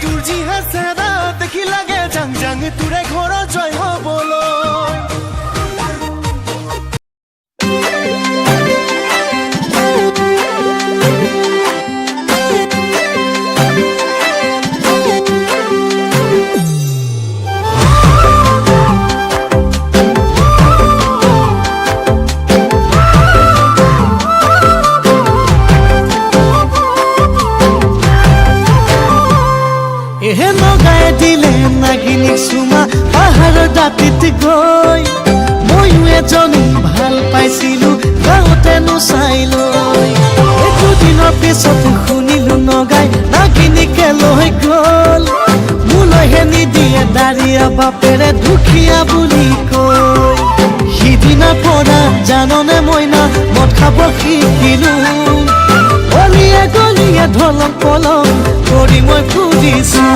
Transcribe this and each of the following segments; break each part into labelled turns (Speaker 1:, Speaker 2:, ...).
Speaker 1: তোৰ যিহে চেহেৰা দেখি লাগে জাং জাং তোৰে ঘৰৰ জয় হ'বলৈ নগাই দিলে নাগিনীক চুমা পাহাৰৰ দাঁতিত গৈ ময়ো এজনী ভাল পাইছিলো গাঁৱতে নচাই লৈ দুদিনৰ পিছত শুনিলো নগাই নাগিনীকে লৈ গ'ল মোলৈহে নিদিয়ে দাৰিয়া বাপেৰে দুখীয়া বুলি কৈ সিদিনাৰ পৰা জাননে মইনা মদ খাব শিকিলো গলিয়ে গলিয়ে ঢলং পলং কৰি মই ফুৰিছো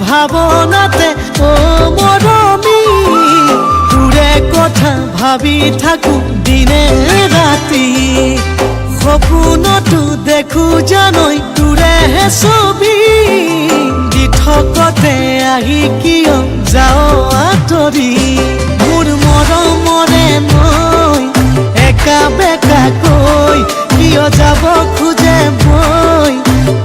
Speaker 1: ভাৱনাতে ও মৰমী তোৰে কথা ভাবি থাকো দিনে ৰাতি সপোনতো দেখো জানৈ তোৰেহে ছবি দি থকতে আহি কিয় যাও আঁতৰি মোৰ মৰমৰে মই একা বেকা কৈ কিয় যাব খোজে মই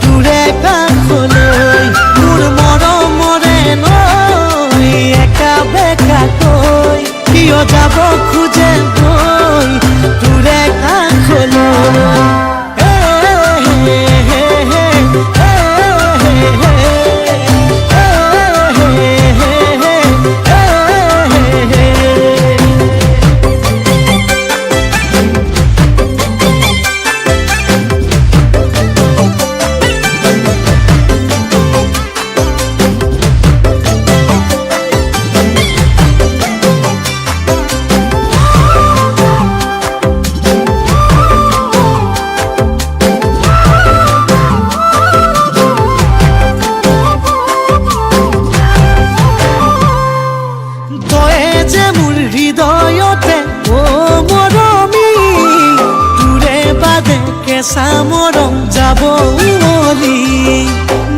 Speaker 1: তোৰে কাষলৈ মোৰ মৰমৰে নৈ একা বেকা কৈ কিয় যাব খোজে মই তোৰে কাষলৈ মৰম যাব উমলি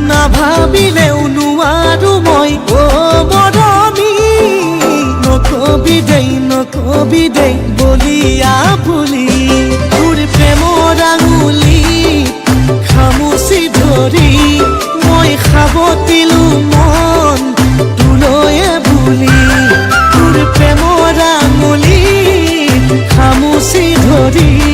Speaker 1: নাভাবিলেও নোৱাৰো মই ও মৰমী নকবি দেই বলিয়া বুলি তোৰ প্ৰেমৰ আঙুলি খামুচি ধৰি মই সাৱটিলো মন তোলৈয়ে বুলি তোৰ প্ৰেমৰ আঙুলি খামুচি ধৰি